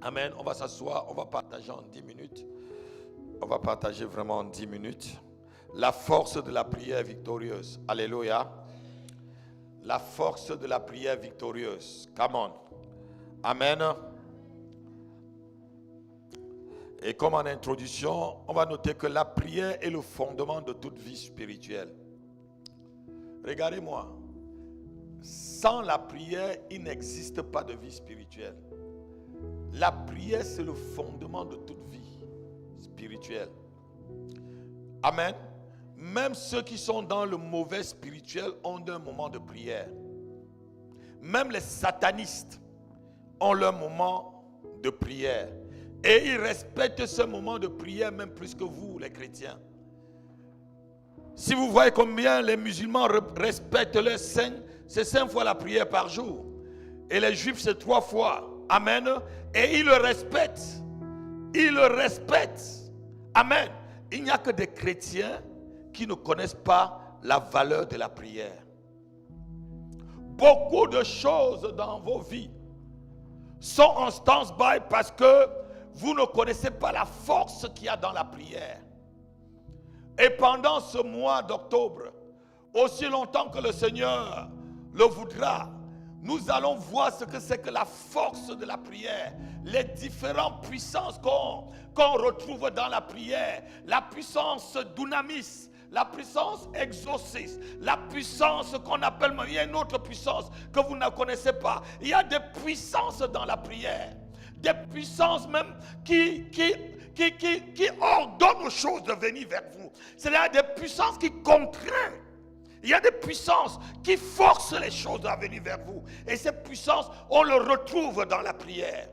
Amen. On va s'asseoir, on va partager en 10 minutes. On va partager vraiment en 10 minutes. La force de la prière victorieuse. Alléluia. La force de la prière victorieuse. Come on. Amen. Et comme en introduction, on va noter que la prière est le fondement de toute vie spirituelle. Regardez-moi. Sans la prière, il n'existe pas de vie spirituelle. La prière, c'est le fondement de toute vie spirituelle. Amen. Même ceux qui sont dans le mauvais spirituel ont un moment de prière. Même les satanistes ont leur moment de prière. Et ils respectent ce moment de prière même plus que vous, les chrétiens. Si vous voyez combien les musulmans respectent leurs saints, c'est 5 fois la prière par jour. Et les juifs, c'est 3 fois. Amen. Et ils le respectent. Ils le respectent. Amen. Il n'y a que des chrétiens qui ne connaissent pas la valeur de la prière. Beaucoup de choses dans vos vies sont en stand-by parce que vous ne connaissez pas la force qu'il y a dans la prière. Et pendant ce mois d'octobre, aussi longtemps que le Seigneur le voudra, nous allons voir ce que c'est que la force de la prière, les différentes puissances qu'on retrouve dans la prière, la puissance dunamis, la puissance exorciste, la puissance qu'on appelle, il y a une autre puissance que vous ne connaissez pas. Il y a des puissances dans la prière, des puissances même qui ordonnent aux choses de venir vers vous. C'est-à-dire des puissances qui contraignent. Il y a des puissances qui forcent les choses à venir vers vous. Et ces puissances, on le retrouve dans la prière.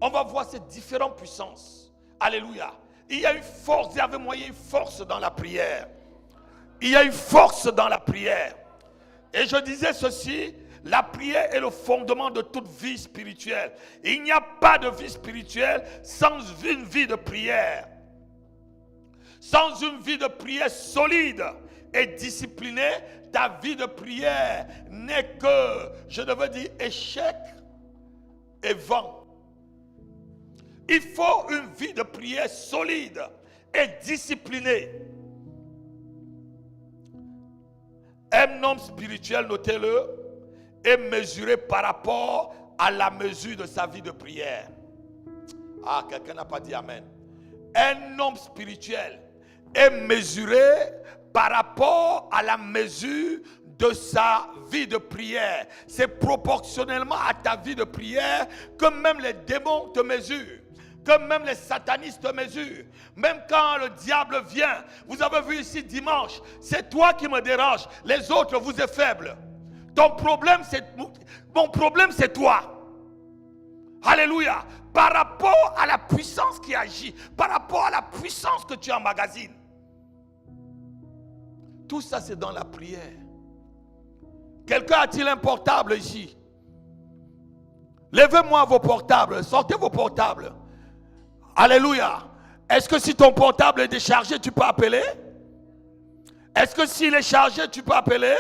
On va voir ces différentes puissances. Alléluia. Il y a une force, il y avait moyen une force dans la prière. Il y a une force dans la prière. Et je disais ceci, la prière est le fondement de toute vie spirituelle. Il n'y a pas de vie spirituelle sans une vie de prière. Sans une vie de prière solide et disciplinée, ta vie de prière n'est que, je devais dire, échec et vent. Il faut une vie de prière solide et disciplinée. Un homme spirituel, notez-le, est mesuré par rapport à la mesure de sa vie de prière. Ah, quelqu'un n'a pas dit amen. Un homme spirituel est mesuré par rapport à la mesure de sa vie de prière. C'est proportionnellement à ta vie de prière que même les démons te mesurent. Que même les satanistes te mesurent. Même quand le diable vient, vous avez vu ici dimanche, c'est toi qui me dérange, les autres vous êtes faibles. Ton problème, mon problème, c'est toi. Alléluia. Par rapport à la puissance qui agit, par rapport à la puissance que tu emmagasines. Tout ça, c'est dans la prière. Quelqu'un a-t-il un portable ici? Levez-moi vos portables, sortez vos portables. Alléluia. Est-ce que si ton portable est déchargé, tu peux appeler? Est-ce que s'il est chargé, tu peux appeler?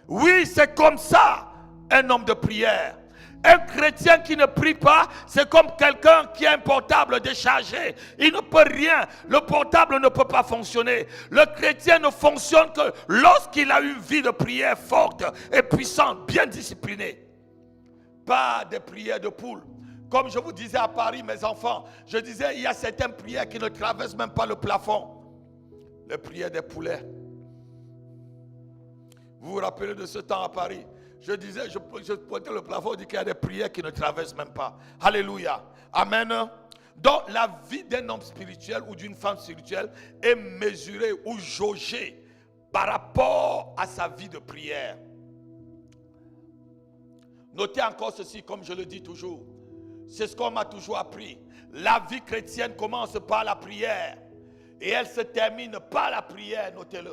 Oui, c'est comme ça, un homme de prière. Un chrétien qui ne prie pas, c'est comme quelqu'un qui a un portable déchargé. Il ne peut rien. Le portable ne peut pas fonctionner. Le chrétien ne fonctionne que lorsqu'il a une vie de prière forte et puissante, bien disciplinée. Pas des prières de poule. Comme je vous disais à Paris, mes enfants, je disais, il y a certaines prières qui ne traversent même pas le plafond. Les prières des poulets. Vous vous rappelez de ce temps à Paris? Je disais, je pointais le plafond, je dis qu'il y a des prières qui ne traversent même pas. Alléluia. Amen. Donc la vie d'un homme spirituel ou d'une femme spirituelle est mesurée ou jaugée par rapport à sa vie de prière. Notez encore ceci, comme je le dis toujours. C'est ce qu'on m'a toujours appris. La vie chrétienne commence par la prière et elle se termine par la prière, notez-le.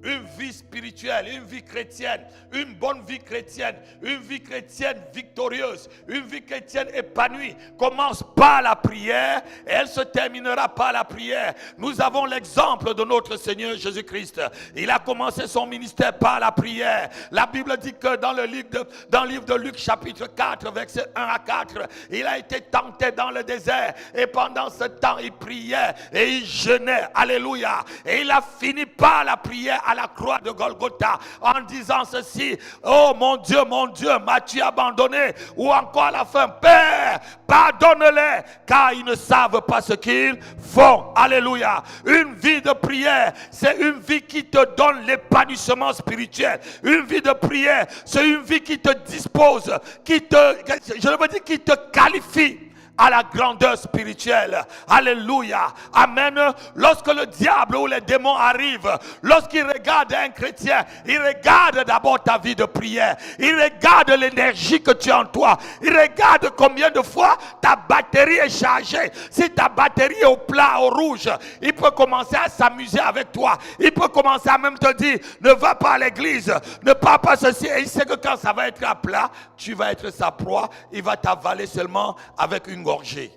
une vie spirituelle, une vie chrétienne, une bonne vie chrétienne, une vie chrétienne victorieuse, une vie chrétienne épanouie commence par la prière et elle se terminera par la prière. Nous avons l'exemple de notre Seigneur Jésus-Christ. Il a commencé son ministère par la prière. La Bible dit que dans le livre de Luc chapitre 4, versets 1 à 4, il a été tenté dans le désert et pendant ce temps il priait et il jeûnait. Alléluia. Et il a fini par la prière à la croix de Golgotha en disant ceci: oh mon Dieu, m'as-tu abandonné? Ou encore à la fin: Père, pardonne-les car ils ne savent pas ce qu'ils font. Alléluia. Une vie de prière, c'est une vie qui te donne l'épanouissement spirituel. Une vie de prière, c'est une vie qui te dispose, qui te qualifie à la grandeur spirituelle. Alléluia. Amen. Lorsque le diable ou les démons arrivent, lorsqu'ils regardent un chrétien, ils regardent d'abord ta vie de prière. Ils regardent l'énergie que tu as en toi. Ils regardent combien de fois ta batterie est chargée. Si ta batterie est au plat, au rouge, il peut commencer à s'amuser avec toi. Il peut commencer à même te dire: ne va pas à l'église, ne parle pas ceci. Et il sait que quand ça va être à plat, tu vas être sa proie. Il va t'avaler seulement avec une gorgée.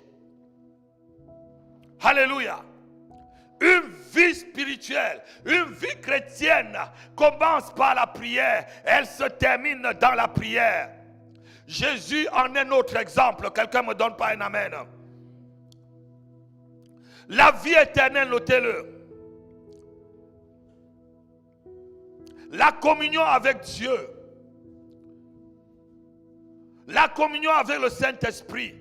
Alléluia. Une vie spirituelle, une vie chrétienne commence par la prière, elle se termine dans la prière. Jésus en est notre exemple. Quelqu'un me donne pas un amen? La vie éternelle, notez-le. La communion avec Dieu, la communion avec le Saint-Esprit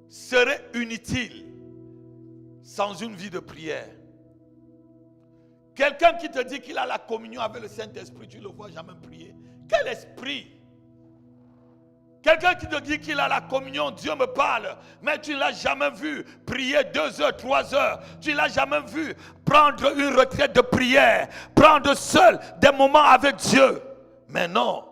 serait inutile sans une vie de prière. Quelqu'un qui te dit qu'il a la communion avec le Saint-Esprit, tu ne le vois jamais prier. Quel esprit? Quelqu'un qui te dit qu'il a la communion, Dieu me parle, mais tu ne l'as jamais vu prier 2 heures, 3 heures. Tu ne l'as jamais vu prendre une retraite de prière, prendre seul des moments avec Dieu. Mais non.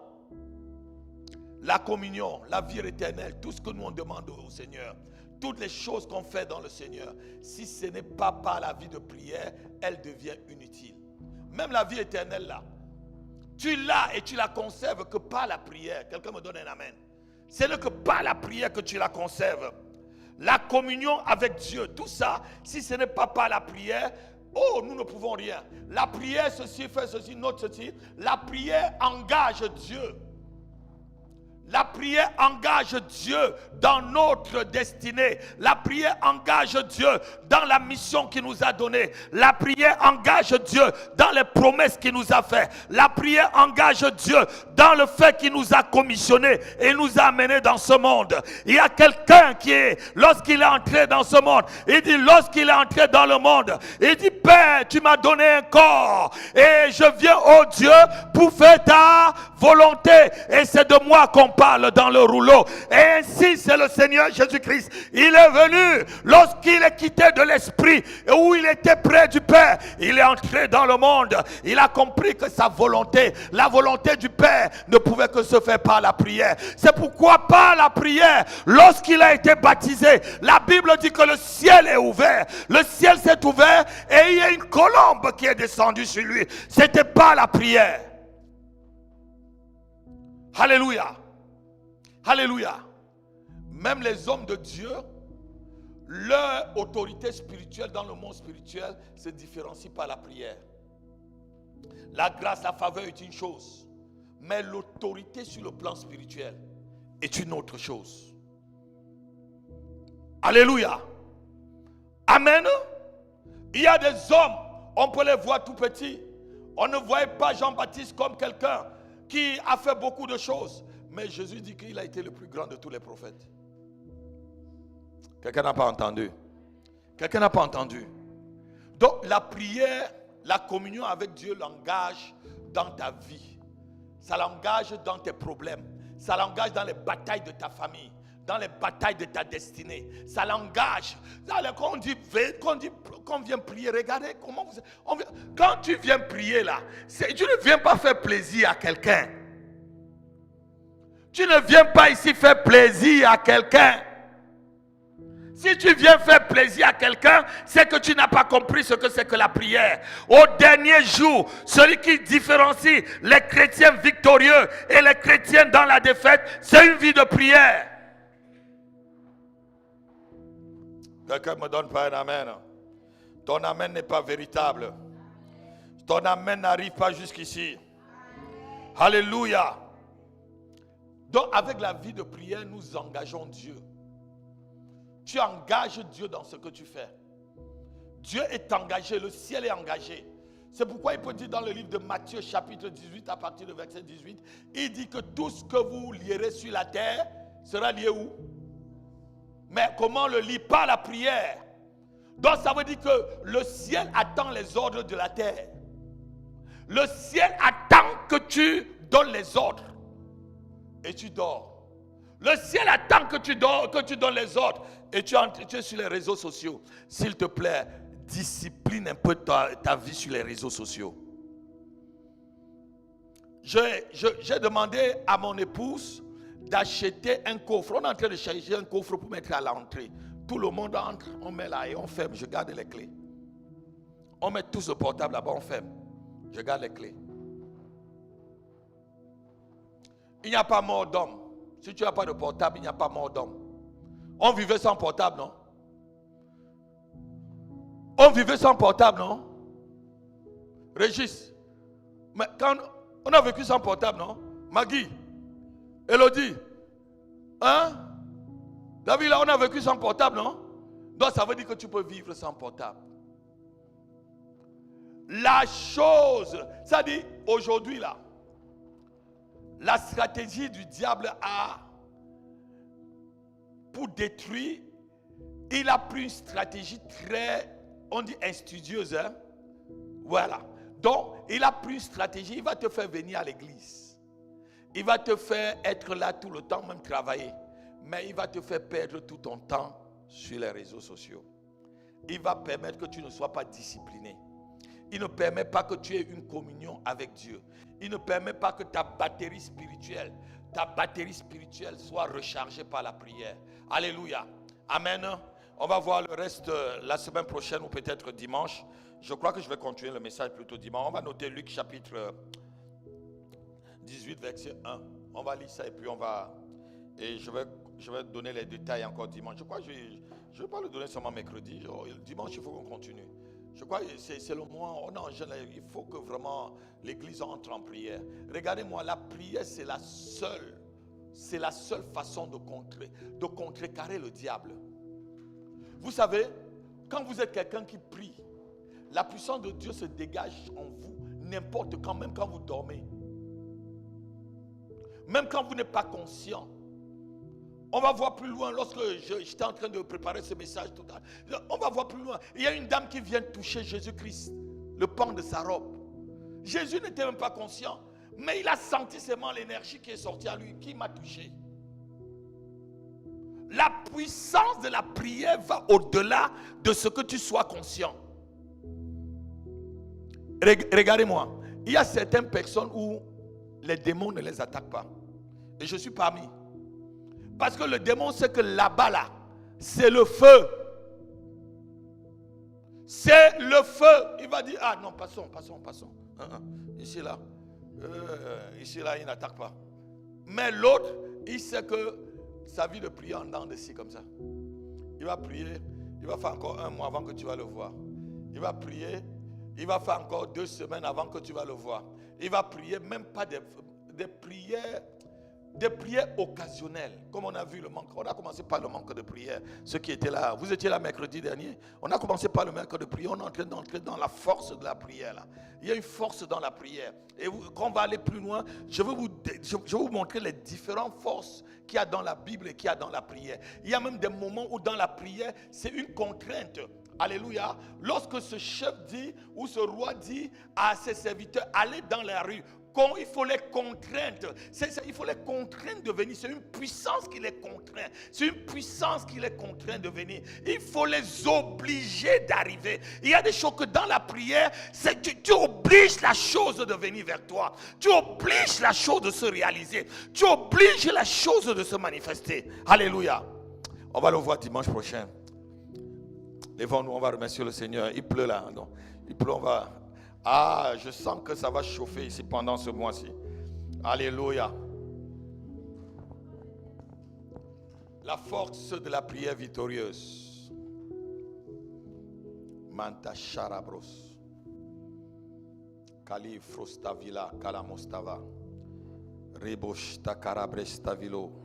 La communion, la vie éternelle, tout ce que nous on demande au Seigneur, toutes les choses qu'on fait dans le Seigneur, si ce n'est pas par la vie de prière, elle devient inutile. Même la vie éternelle là, tu l'as et tu la conserves que par la prière. Quelqu'un me donne un amen. Ce n'est que par la prière que tu la conserves. La communion avec Dieu, tout ça, si ce n'est pas par la prière, oh, nous ne pouvons rien. La prière, ceci, fait ceci, note ceci. La prière engage Dieu. La prière engage Dieu dans notre destinée. La prière engage Dieu dans la mission qu'il nous a donnée. La prière engage Dieu dans les promesses qu'il nous a faites. La prière engage Dieu dans le fait qu'il nous a commissionnés et nous a amenés dans ce monde. Il y a quelqu'un qui est, lorsqu'il est entré dans ce monde, il dit, lorsqu'il est entré dans le monde, il dit: Père, tu m'as donné un corps et je viens, oh Dieu, pour faire ta volonté. Et c'est de moi qu'on parle dans le rouleau. Et ainsi c'est le Seigneur Jésus-Christ. Il est venu lorsqu'il est quitté de l'esprit et où il était près du Père. Il est entré dans le monde. Il a compris que sa volonté, la volonté du Père, ne pouvait que se faire par la prière. C'est pourquoi par la prière, lorsqu'il a été baptisé, la Bible dit que le ciel est ouvert. Le ciel s'est ouvert et il y a une colombe qui est descendue sur lui. C'était par la prière. Alléluia. Alléluia. Même les hommes de Dieu, leur autorité spirituelle dans le monde spirituel se différencie par la prière. La grâce, la faveur est une chose, mais l'autorité sur le plan spirituel est une autre chose. Alléluia. Amen. Il y a des hommes, on peut les voir tout petits. On ne voyait pas Jean-Baptiste comme quelqu'un qui a fait beaucoup de choses. Mais Jésus dit qu'il a été le plus grand de tous les prophètes. Quelqu'un n'a pas entendu? Quelqu'un n'a pas entendu? Donc la prière, la communion avec Dieu l'engage dans ta vie. Ça l'engage dans tes problèmes. Ça l'engage dans les batailles de ta famille, dans les batailles de ta destinée. Ça l'engage. Quand on vient prier, regardez comment quand tu viens prier là, tu ne viens pas faire plaisir à quelqu'un. Tu ne viens pas ici faire plaisir à quelqu'un. Si tu viens faire plaisir à quelqu'un, c'est que tu n'as pas compris ce que c'est que la prière. Au dernier jour, celui qui différencie les chrétiens victorieux et les chrétiens dans la défaite, c'est une vie de prière. Quelqu'un me donne pas un amen. Ton amen n'est pas véritable. Ton amen n'arrive pas jusqu'ici. Alléluia. Donc avec la vie de prière, nous engageons Dieu. Tu engages Dieu dans ce que tu fais. Dieu est engagé, le ciel est engagé. C'est pourquoi il peut dire dans le livre de Matthieu chapitre 18 à partir du verset 18, il dit que tout ce que vous lierez sur la terre sera lié où? Mais comment le lit? Par la prière. Donc ça veut dire que le ciel attend les ordres de la terre. Le ciel attend que tu donnes les ordres. Et tu dors. Le ciel attend que tu dors, que tu donnes les ordres. Et tu es sur les réseaux sociaux. S'il te plaît, discipline un peu ta vie sur les réseaux sociaux. J'ai demandé à mon épouse d'acheter un coffre. On est en train de chercher un coffre pour mettre à l'entrée. Tout le monde entre, on met là et on ferme. Je garde les clés. On met tous le portable là-bas, on ferme. Je garde les clés. Il n'y a pas mort d'homme. Si tu n'as pas de portable, il n'y a pas mort d'homme. On vivait sans portable, non? On vivait sans portable, non? Régis, mais quand on a vécu sans portable, non? Maggie, Elodie, hein? David, là, on a vécu sans portable, non? Donc ça veut dire que tu peux vivre sans portable. La chose, ça dit aujourd'hui là, la stratégie du diable pour détruire, il a pris une stratégie très, on dit instudieuse, hein? Voilà. Donc, il a pris une stratégie, il va te faire venir à l'église. Il va te faire être là tout le temps, même travailler. Mais il va te faire perdre tout ton temps sur les réseaux sociaux. Il va permettre que tu ne sois pas discipliné. Il ne permet pas que tu aies une communion avec Dieu. Il ne permet pas que ta batterie spirituelle soit rechargée par la prière. Alléluia. Amen. On va voir le reste la semaine prochaine ou peut-être dimanche. Je crois que je vais continuer le message plutôt dimanche. On va noter Luc chapitre 18 verset 1. On va lire ça et puis et je vais donner les détails encore dimanche. Je crois que je ne vais pas le donner seulement mercredi. Dimanche, il faut qu'on continue. Je crois que c'est le moment, on est en jeûne, il faut que vraiment l'église entre en prière. Regardez-moi, la prière c'est la seule façon de contrecarrer le diable. Vous savez, quand vous êtes quelqu'un qui prie, la puissance de Dieu se dégage en vous n'importe quand, même quand vous dormez. Même quand vous n'êtes pas conscient. On va voir plus loin lorsque j'étais en train de préparer ce message tout à l'heure. On va voir plus loin. Il y a une dame qui vient toucher Jésus-Christ, le pan de sa robe. Jésus n'était même pas conscient, mais il a senti seulement l'énergie qui est sortie à lui, qui m'a touché. La puissance de la prière va au-delà de ce que tu sois conscient. Regardez-moi, il y a certaines personnes où les démons ne les attaquent pas. Et je suis parmi. Parce que le démon sait que là-bas, là, c'est le feu. C'est le feu. Il va dire, ah non, passons. Ici, là, il n'attaque pas. Mais l'autre, il sait que sa vie de prière en dents de scie comme ça. Il va prier, il va faire encore 1 mois avant que tu vas le voir. Il va prier, il va faire encore 2 semaines avant que tu vas le voir. Il va prier, même pas des prières. Des prières occasionnelles, comme on a vu le manque. On a commencé par le manque de prière. Ceux qui étaient là, vous étiez là mercredi dernier. On a commencé par le manque de prière. On est en train d'entrer dans la force de la prière. Là. Il y a une force dans la prière. Et quand on va aller plus loin, je vais vous montrer les différentes forces qu'il y a dans la Bible et qu'il y a dans la prière. Il y a même des moments où dans la prière, c'est une contrainte. Alléluia. Lorsque ce chef dit ou ce roi dit à ses serviteurs, allez dans la rue. Il faut les contraindre. Il faut les contraindre de venir. C'est une puissance qui les contraint. C'est une puissance qui les contraint de venir. Il faut les obliger d'arriver. Il y a des choses que dans la prière, tu obliges la chose de venir vers toi. Tu obliges la chose de se réaliser. Tu obliges la chose de se manifester. Alléluia. On va le voir dimanche prochain. Lèvons-nous, on va remercier le Seigneur. Il pleut là, non? Il pleut, on va... Ah, je sens que ça va chauffer ici pendant ce mois-ci. Alléluia. La force de la prière victorieuse. Manta Charabros. Kali Frostavila Kalamostava. Rebosh Takarabre Stavilo.